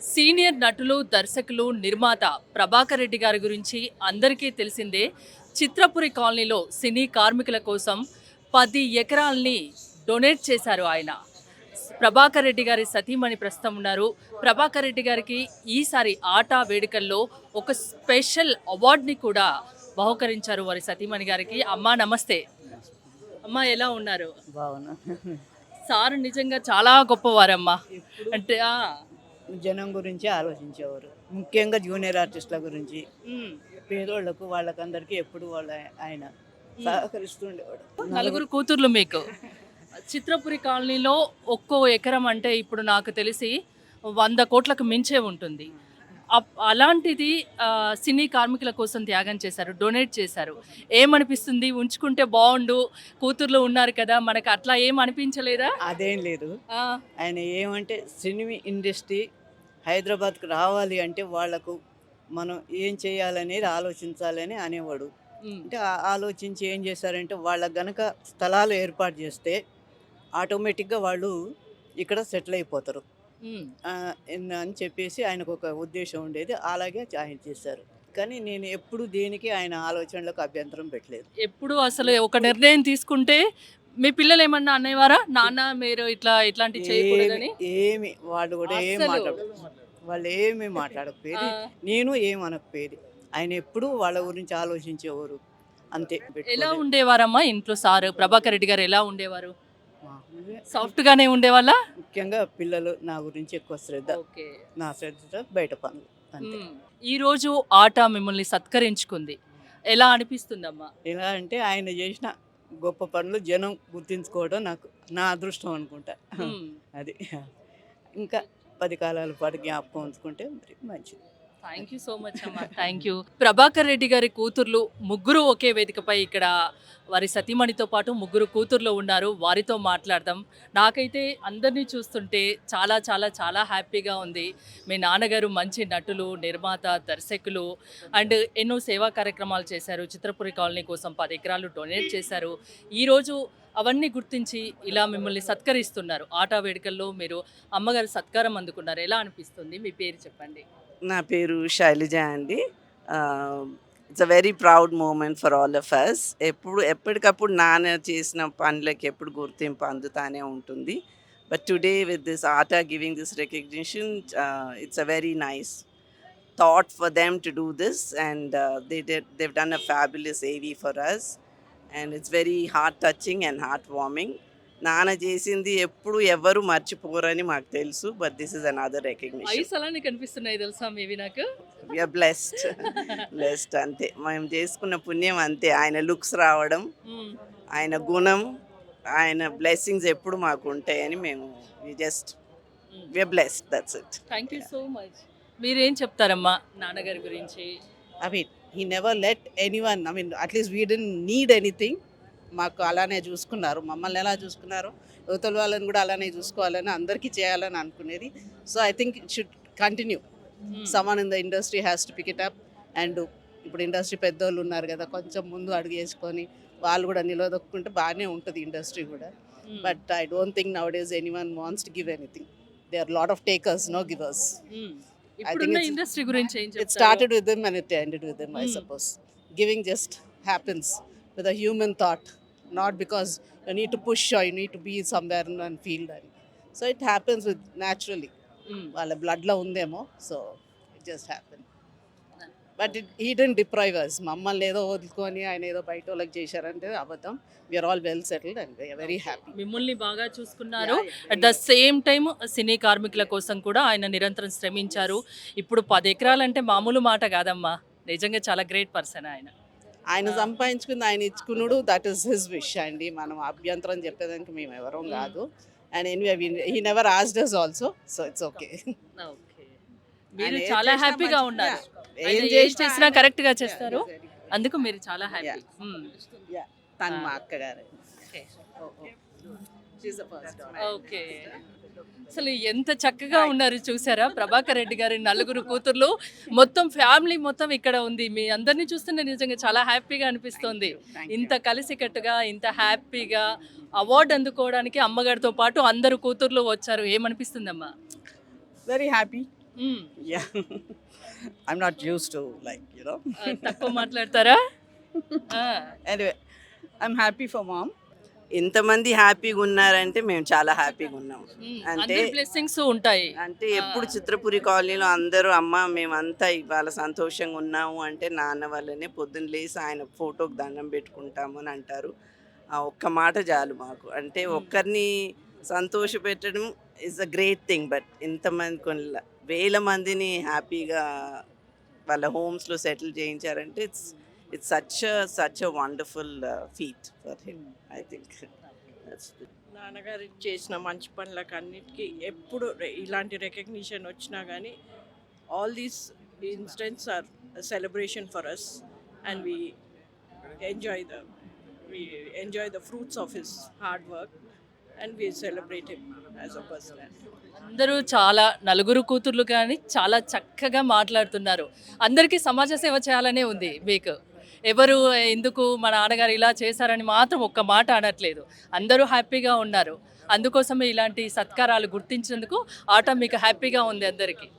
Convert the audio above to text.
Senior నటులు, దర్శకులు, నిర్మాత ప్రభాకర్ రెడ్డి గారి గురించి అందరికీ తెలిసిందే. చిత్రపురి కాలనీలో సినీ కార్మికుల కోసం 10 ఎకరాల్ని డొనేట్ చేశారు ఆయన. ప్రభాకర్ రెడ్డి గారి సతీమణి ప్రస్తుతం ఉన్నారు. ప్రభాకర్ రెడ్డి గారికి ఈసారి ఆటా వేడుకల్లో ఒక స్పెషల్ అవార్డుని కూడా బహుకరించారు వారి సతీమణి గారికి. అమ్మా నమస్తే. అమ్మా ఎలా ఉన్నారు? భావన సార్ నిజంగా చాలా గొప్పవారమ్మా. అంటే జనం గురించి ఆలోచించేవారు, ముఖ్యంగా జూనియర్ ఆర్టిస్టుల గురించి, ఉమ్. పేదోళ్లకు వాళ్ళకందరికీ ఎప్పుడు ఆయన సహకరిస్తుండేవాడు. నలుగురు కూతుర్లు మీకు. చిత్రపురి కాలనీలో ఒక్కో ఎకరం అంటే ఇప్పుడు నాకు తెలిసి 100 కోట్లకు మించే ఉంటుంది. అలాంటిది సినీ కార్మికుల కోసం త్యాగం చేశారు, డొనేట్ చేశారు. ఏమనిపిస్తుంది? ఉంచుకుంటే బాగుండు, కూతుర్లు ఉన్నారు కదా, మనకు అట్లా ఏం అనిపించలేదా? అదేం లేదు. ఆ, ఆయన ఏమంటే సినిమా ఇండస్ట్రీ హైదరాబాద్కి రావాలి అంటే వాళ్లకు మనం ఏం చేయాలనేది ఆలోచించాలని అనేవాడు. ఉమ్, అంటే ఆలోచించి ఏం చేశారంటే వాళ్ళకి గనక స్థలాలు ఏర్పాటు చేస్తే ఆటోమేటిక్గా వాళ్ళు ఇక్కడ సెటిల్ అయిపోతారు ఉమ్. అని చెప్పేసి ఆయనకు ఒక ఉద్దేశం ఉండేది. అలాగే ఆయన చేశారు. కానీ నేను ఎప్పుడు దేనికి ఆయన ఆలోచనలకు అభ్యంతరం పెట్టలేదు. ఎప్పుడు అసలు ఒక నిర్ణయం తీసుకుంటే మీ పిల్లలు ఏమన్నా అనేవారా, నాన్న మీరు ఇట్లాంటివి చేయకూడదని? ఏమి వాళ్ళు కూడా ఏం అస్సలు. వాళ్ళు ఏమి మాట్లాడకపోయేది, ఆ. నేను ఏం అనకపోయేది. ఆయన ఎప్పుడు వాళ్ళ గురించి ఆలోచించేవారు అంతే. ఎలా పెట్టుకోలేదు. ఉండేవారమ్మా ఇంట్లో సార్ ప్రభాకర్ రెడ్డి గారు? ఎలా ఉండేవారు? మామూలుగా సాఫ్ట్ గానే ఉండేవాళ్ళ? ముఖ్యంగా పిల్లలు నా గురించి ఎక్కువ శ్రద్ధ, ఓకే. నా శ్రద్ధ బయట పనులు అంతే. ఈ రోజు ఆట మిమ్మల్ని సత్కరించుకుంది, ఎలా అనిపిస్తుందమ్మా? ఎలా అంటే ఆయన చేసిన గొప్ప పనులు జనం గుర్తించుకోవడం నాకు నా అదృష్టం అనుకుంటా. మ్మ్. అది ఇంకా 10 కాలాల పాటు జ్ఞాపకం ఉంచుకుంటే మరి మంచిది. థ్యాంక్ యూ సో మచ్ అమ్మా. Thank you. ప్రభాకర్ రెడ్డి గారి కూతుర్లు ముగ్గురు ఒకే వేదికపై ఇక్కడ వారి సతీమణితో పాటు ముగ్గురు కూతుర్లు ఉన్నారు. వారితో మాట్లాడదాం. నాకైతే అందరినీ చూస్తుంటే చాలా చాలా చాలా హ్యాపీగా ఉంది. మీ నాన్నగారు మంచి నటులు, నిర్మాత, దర్శకులు అండ్ ఎన్నో సేవా కార్యక్రమాలు చేశారు. చిత్రపురి కాలనీ కోసం 10 ఎకరాలు డొనేట్ చేశారు. ఈరోజు అవన్నీ గుర్తించి ఇలా మిమ్మల్ని సత్కరిస్తున్నారు. ఆటా వేడుకల్లో మీరు అమ్మగారు సత్కారం అందుకున్నారు. ఎలా అనిపిస్తుంది? మీ పేరు చెప్పండి. నా పేరు శైలజ అండి. It's a very proud moment for all of us. ఎప్పటికప్పుడు నాన్న చేసిన పనులకి ఎప్పుడు గుర్తింపు అందుతానే ఉంటుంది. But today with this ATA giving this recognition, it's a very nice thought for them to do this, and they've done a fabulous AV for us, and it's very heart touching and heart warming. నాన్న చేసింది ఎప్పుడు ఎవరు మర్చిపోరని మాకు తెలుసు, but this is another recognition. Ice అలానే కనిపిస్తున్నాయి తెలుసా మీవి నాకు? We are blessed. బ్లెస్డ్ అంతే, మేము చేసుకున్న పుణ్యం అంతే. ఆయన లుక్స్ రావడం, ఆయన గుణం, ఆయన బ్లెస్సింగ్స్ ఎప్పుడు మాకు ఉంటాయని మేము we are blessed. That's it. Thank you so much. మీరేం చెప్తారమ్మా నాన్నగారి గురించి? I mean, he never let anyone, I mean, at least we didn't need anything. మాకు అలానే చూసుకున్నారు, మమ్మల్ని ఎలా చూసుకున్నారు, యువతల వాళ్ళని కూడా అలానే చూసుకోవాలని, అందరికీ చేయాలని అనుకునేది. So I think it should continue. Someone in the industry has to pick it up. And ఇప్పుడు ఇండస్ట్రీ పెద్దోళ్ళు ఉన్నారు కదా, కొంచెం ముందు అడుగు వేసుకొని వాళ్ళు కూడా నిలదొక్కుంటే బాగానే ఉంటుంది ఇండస్ట్రీ కూడా. But I don't think nowadays anyone wants to give anything. They are lot of takers, no givers. ఇప్పుడున్న it's- ఇండస్ట్రీ గురించి ఏం It చెప్తారు? started with them and it ended with them, I suppose. Giving just happens with a human thought, not because you need to push or you need to be somewhere and feel that. So it happens with naturally. వాళ్ళ బ్లడ్లో ఉందేమో, so it just happen. But he didn't deprive us. మమ్మల్ని ఏదో వదులుకొని ఆయన ఏదో బయట వాళ్ళకి చేశారంటే అబద్ధం. We are all well settled and we are very happy. మిమ్మల్ని బాగా చూసుకున్నారు. At the same time cine కార్మికుల కోసం కూడా ఆయన నిరంతరం శ్రమించారు. ఇప్పుడు 10 ఎకరాలంటే మామూలు మాట కాదమ్మా. నిజంగా చాలా గ్రేట్ పర్సన్ ఆయన. ఆయన సంపాదించుకుంది ఆయన ఇచ్చుకున్నాడు, దట్ ఈస్ హిస్ విష్ అండి. మనం అభ్యంతరం చెప్పేదానికి మేము ఎవరం కాదు. And anyway he never asked us also, so it's okay. Okay. మీరు ఆయన ఏం చాలా చేసినా హ్యాపీగా మంచి- ఉన్నారు. Yeah. ఆయన ఏం ఏం చేసినా చేసినా ఆయన- కరెక్ట్ గా చేస్తారు. అందుకు మీరు చాలా హ్యాపీ. Yeah. తను మా అక్కగారు. She's the first daughter. Okay. అసలు ఎంత చక్కగా ఉన్నారు చూసారా ప్రభాకర్ రెడ్డి గారి నలుగురు కూతుర్లు, మొత్తం ఫ్యామిలీ మొత్తం ఇక్కడ ఉంది. మీ అందరినీ చూస్తుంటే నిజంగా చాలా హ్యాపీగా అనిపిస్తుంది. ఇంత కలిసికట్టుగా, ఇంత హ్యాపీగా అవార్డు అందుకోవడానికి అమ్మగారితో పాటు అందరు కూతుర్లు వచ్చారు. ఏమనిపిస్తుందమ్మా? Very happy. Hmm. Yeah. I'm not used to, like, తక్కువ మాట్లాడతారా? ఆ, Anyway, I'm happy for mom. ఇంతమంది హ్యాపీగా ఉన్నారంటే మేము చాలా హ్యాపీగా ఉన్నాం. మ్మ్. అంటే అందరి బ్లెస్సింగ్స్ ఉంటాయి. అంటే ఎప్పుడు చిత్రపురి కాలనీలో అందరూ అమ్మ మేమంతా ఇవాళ సంతోషంగా ఉన్నాము అంటే నాన్న వల్లనే. పొద్దున్న లేసి ఆయన ఫోటోకి దండం పెట్టుకుంటాము అని అంటారు. ఆ ఒక్క మాట చాలు మాకు. అంటే ఒక్కరిని సంతోష పెట్టడం is a great thing. But ఇంతమంది కొన్ని వేల మందిని హ్యాపీగా వాళ్ళ హోమ్స్లో సెటిల్ చేయించారంటే it's such a wonderful feat for him. I think నాన్నగారు చేసిన మంచి పనులకు అన్నిటికీ ఎప్పుడు ఇలాంటి రికగ్నిషన్ వచ్చినా కానీ all these incidents are celebration for us and we enjoy the fruits of his hard work and we celebrate him as a person. అందరూ చాలా నలుగురు కూతుర్లు కానీ చాలా చక్కగా మాట్లాడుతున్నారు. అందరికీ సమాజ సేవ చేయాలనే ఉంది మీకు. ఎవరు ఎందుకు మా నాన్నగారు ఇలా చేశారని మాత్రం ఒక్క మాట అనట్లేదు. అందరూ హ్యాపీగా ఉన్నారు. అందుకోసమే ఇలాంటి సత్కారాలు గుర్తించినందుకు ఆట మీకు హ్యాపీగా ఉంది అందరికీ.